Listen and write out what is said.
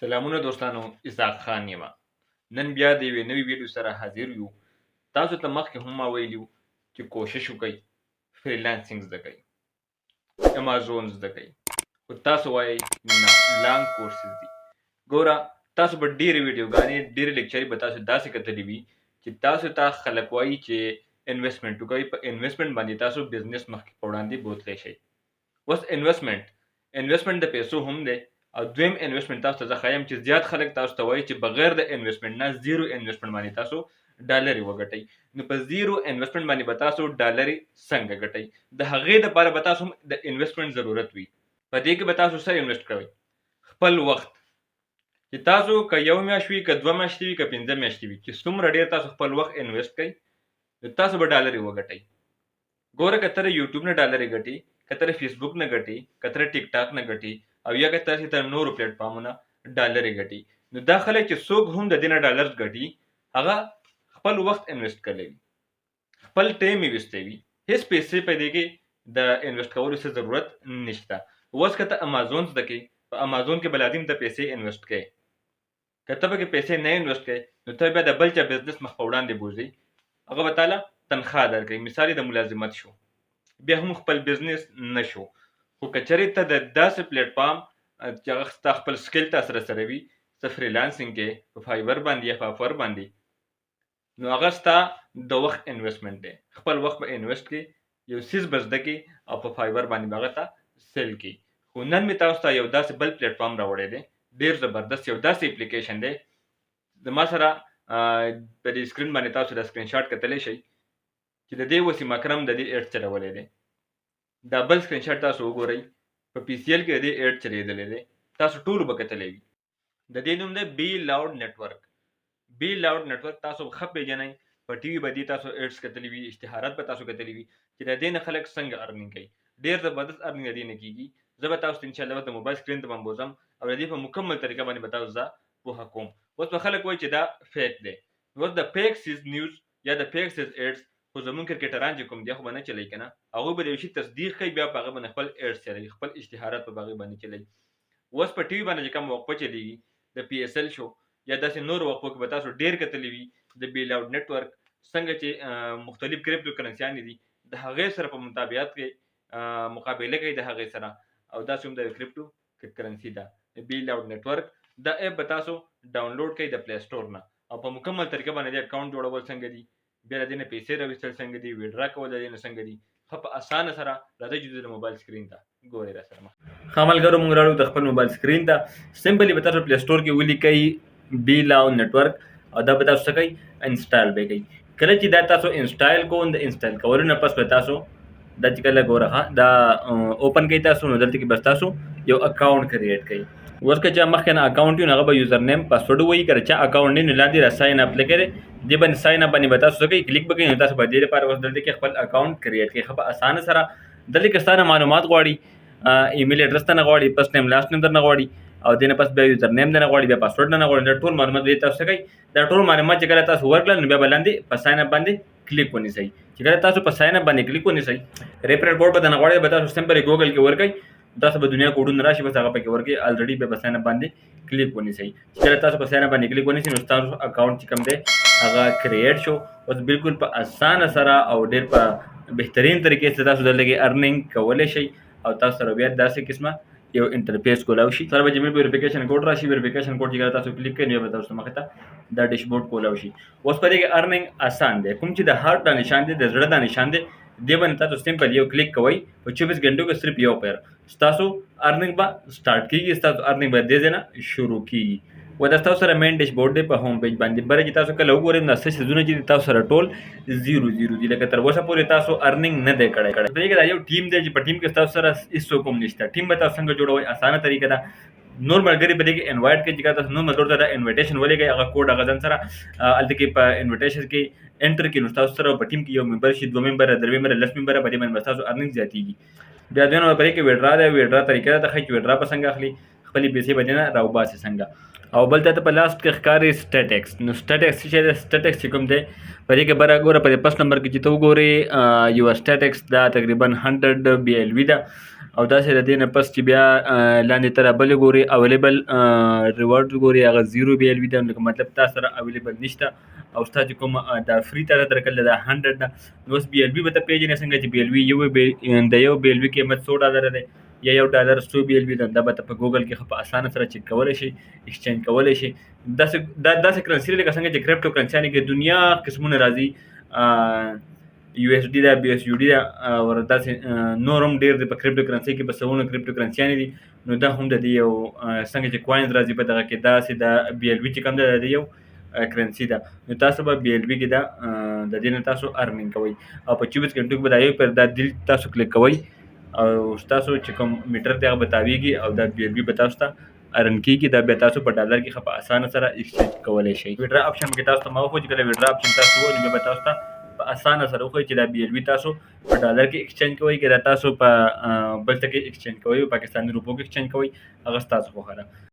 سلامونه دوستانو، ishaq خان یم. نن بیا د یوې نوې ویډیو سره حاضر یو. تاسو ته مخکې هم ما ویلي وو چې کوشش وکئ فریلانسینګ زده کئ، امازون زده کئ، خو تاسو وایئ نه لانګ کورسز دي. ګوره تاسو به ډېرې ویډیوګانې ډېرې لیکچرې به تاسو داسې کتلي وي چې تاسو ته خلک وایي چې انویسټمنټ وکئ، په انویسټمنټ باندې تاسو بزنس مخکې په وړاندې بوتلی شئ. اوس انویسټمنټ د پیسو هم دی، او دویم انویسټمنټ تاسو ته زه ښایم چې زیات خلک تاسو ته وایي چې بغیر د انویسټمنټ نه زیرو انویسټمنټ باندې تاسو ډالرې وګټئ. نو په زیرو انویسټمنټ باندې به تاسو ډالرې څنګه ګټئ؟ د هغې دپاره به تاسو هم د انویسټمنټ ضرورت وي. په دې کې به تاسو څه انویسټ کوئ؟ خپل وخت، چې تاسو که یو میاشت وي، که 2 میاشتې وي، که 5 میاشتې وي، چې څومره ډېر تاسو خپل وخت انویسټ کئ نو تاسو به ډالرې وګټئ. ګوره که ته د یوټیوب نه ډالرې ګټې، که ته د فیسبوک نه ګټې، که ته د ټیک ټاک نه ګټې، او یا که تاسې ته نورو پلیټفارمونه ډالرې ګټي، نو دا خلک چې څوک هم د دې نه ډالرز ګټي هغه خپل وخت انویسټ کړی وي، خپل ټایم یې ویستی وي، هېڅ پیسې په دې کې د انویسټ کولو څه ضرورت نشته. اوس که ته امازون زده کوې، په امازون کې به لازم ته پیسې انویسټ کوې. که ته پکې پیسې نه انویسټ کوې نو ته بیا د بل چا بزنس مخ په وړاندې بوځئ، هغه به تاله تنخواه درکوي. مثال د ملازمت شو، بیا هم خپل بزنس نه شو. خو که چېرې ته د داسې پلیټفارم چې هغه ستا خپل سکل تا سره وي، ته فریلانسینګ کې په فایبر باندې یا په افور باندې، نو هغه ستا د وخت انویسټمنټ دی. خپل وخت به انویسټ کړي، یو څیز به زده کړي او په فایبر باندې به هغه ته سیل کړي. خو نن مې تاسو ته یو داسې بل پلیټفارم راوړی دی، ډېر زبردست یو داسې اپلیکیشن دی. زما سره په دې سکرین باندې تاسو دا سکرین شاټ کتلی شئ چې د دې وسیم اکرم د دې ایډ چلولی دی. دا بل سکرین شاټ تاسو وګورئ، په پی سی ایل کې د دې ایډ چلیدلی دی، تاسو ټولو به کتلی وي. د دې نوم دی بی لاؤډ نیټورک. بی لاؤډ نیټورک تاسو ښه پېژنئ. په ټي وي باندې تاسو ایډز کتلی وي، اشتهارات به تاسو کتلی وي چې د دې نه خلک څنګه ارنینګ کوي. ډېر زبردست ارنینګ د دې نه کېږي. زه به تاسو ته انشاءالله د موبایل سکرین ته به بوځم او د دې په مکمل طریقه باندې به تاسو زه پوهه کوم. اوس به خلک وایي چې دا فیک دی. اوس د فیک سیز نیوز یا د فیک سیز ایډز خو زمونږ کرکټران چې کوم دی خو به نه چلی که نه، هغوی به د یو شي تصدیق کوي، بیا په هغه باندې خپل ایډز چلوي، خپل اشتهارات په هغې باندې چلوي. اوس په ټي وي باندې چې کوم وقفه چلیږي د پی ایس ایل شو یا داسې نور وقفو کې به تاسو ډېر کتلی وي د بی لاؤډ نیټورک څنګه چې مختلف کرپټو کرنسیانې دي د هغې سره په مطابقت کې مقابله کوي د هغې سره، او داسې هم د کرپټو کرنسي ده بی لاؤډ نیټورک. دا ایپ به تاسو ډاونلوډ کړئ د پلی سټور نه، او په مکمل طریقه باندې د اکاونټ جوړول څنګه دي، بیا د دې نه پیسې راویستل څنګه دي، ویډرا کول د دې نه څنګه دي، ښه په اسانه سره راځئ چې د موبایل سکرین ته ګورئ را سره. ښه ملګرو، موږ راوړو د خپل موبایل سکرین ته. سمپلي به تاسو پلی سټور کې ولیکئ بی لاؤډ نیټورک، او دا به تاسو څه کوئ؟ انسټال به کوئ. کله چې دا تاسو انسټال کوئ، د انسټال کولو نه پس به تاسو دا چې کله ګوره دا اوپن کوئ تاسو، نو دلته کې بس تاسو یو اکاونټ کریټ کوئ. اوس که چا مخکې نه اکاونټ وي نو هغه به یوزر نیم پاسورډ ووایي. که چا اکاونټ نه وي نو لاندې را ساین اپ لیکلی دی، دې باندې ساین اپ باندې به تاسو څه کوئ؟ کلیک به کوئ. نو تاسو به دې لپاره اوس دلته کې خپل اکاونټ کریټ کوئ ښه په اسانه سره. دلته کې ستا نه معلومات غواړي، ایمیل اډرس ته نه غواړي، فرسټ نیم لاست نیم در نه غواړي، او دې نه پس بیا یوزر نیم نه غواړي، بیا پاسورډ نه غواړي. دا ټول معلومات دې تاسو څه کوئ؟ دا ټول معلومات چې کله تاسو ورکړل نو بیا به لاندې په ساین اپ باندې کلیک ونیسئ. چې کله تاسو په ساین اپ باندې کلیک ونیسئ، ریفرل کوډ به درنه غواړي، به تاسو سمپلي ګوګل کې ورکئ، تاسو به دنیا کوډونه راشي، بس هغه پکې ورکړئ. الریډي بیا په ساین اپ باندې کلیک ونیسئ. چې کله تاسو په ساین اپ باندې کلیک ونیسئ نو تاسو اکاونټ چې کوم دی هغه کریټ شو. اوس بالکل په اسانه سره او ډېر په بهترین طریقې سره تاسو دلته کې ارنینګ کولی شئ، او تاسو سره بیا داسې قسمه یو انټرفیس کولی شي. سره به جمیل ویریفیکیشن کوډ راشي، ویریفیکیشن کوډ چې کله تاسو کلیک کړئ نو به تاسو مخې ته دا ډیشبورډ کولی شي. اوس په دې کې ارنینګ اسان دی. کوم چې د هارټ دا نشان دی، د زړه دا نشان دی، دې باندې تاسو سمپل یو کلیک کوئ، په 24 غنټو کې صرف یو پیر ستاسو ارنینګ به سټارټ کېږي، ستاسو ارنینګ به دې ځای نه شروع کېږي. و دا ستاسو سره مین ډیشبورډ دی په هوم پیج باندې. بره چې تاسو کله وګورئ نو څه څیزونه چې تاسو سره ټول 0 دي، لکه تر اوسه پورې تاسو ارنینګ نه دی کړی. په دې کې دا یو ټیم دی چې په ټیم کې ستاسو سره هېڅوک هم نشته. ټیم به تاسو څنګه جوړوئ؟ اسانه طریقه ده. نور ملګري په دې کې انوایټ کړئ. چې کله تاسو نور ملګرو ته دا انویټیشن ولېږئ، هغه کوډ هغه ځان سره هلته کې په انویټیشن کې انټر کړئ، نو تاسو سره په ټیم کې یو ممبر شي، 2 ممبره، 3 ممبره، 10 ممبره، په دې باندې ستاسو ارنینګ زیاتېږي. بیا دویم نمبر په دې کې ویډرا دی. ویډرا طریقه ده ښایي چې ویډرا به څنګه اخلي، خپلې پیسې به دې نه راوباسي څنګه. او بل ته په لاست کې ښکاري سټیټکس. نو سټیټکس څه شی دی؟ سټیټکس چې کوم دی په دې کې بره ګوره په دې 1 نمبر کې چې ته وګورې یو سټیټکس دا تقریبا 100 BLV ده، او داسې د دې نه پس چې بیا لاندې ته رابلې ګورې اویلیبل ریوارډ ګورې هغه 0 بی ال وي ده، لکه مطلب تا سره اویلیبل نشته او ستا چې کوم دا فري تا درکړل دا 100 ده. نو اوس بی ال وي به ته پېژنې څنګه چې بی ال وي د یو بی ال وي قیمت $100 دی یا $1 100 بی ال وي ده. دا به ته په ګوګل کې په اسانه سره چک کولی شي، ایکسچینج کولی شي. داسې کرنسي لکه څنګه چې کرپټو کرنسیانې کې دنیا قسمونه راځي، یو اس ډي ده، بي اس یو ډي ده او داسې نور هم ډېر دي. په کرپټو کرنسي کې په سلونو کرپټو کرنسیانې دي. نو دا هم د دې یو څنګه چې کوینز راځي په دغه کې داسې د بی ال وي چې کوم ده د یو کرنسي ده. نو تاسو به بی ال وي کې دا د دې نه تاسو ارنینګ کوئ او په 24 غنټو کې به دا یو پر دا دل تاسو کلیک کوئ او تاسو چې کوم میټر دی هغه به تاویږي او دا بی ال وي به تاسو ته ارن کېږي. دا بیا تاسو په ډالر کې ښه په اسانه سره ایکسچینج کولی شئ. ویډرا اپشن کې تاسو ته ما وښود چې کله ویډرا اپشن تاسو ووایي نو بیا به تاسو ته په اسانه سره وښایي چې دا بی ال وي تاسو په ډالر کې ایکسچینج کوئ که دا تاسو په بل څه کې ایکسچینج کوئ، په پاکستاني روپو کې ایکسچینج کوئ، هغه ستاسو خوښه ده.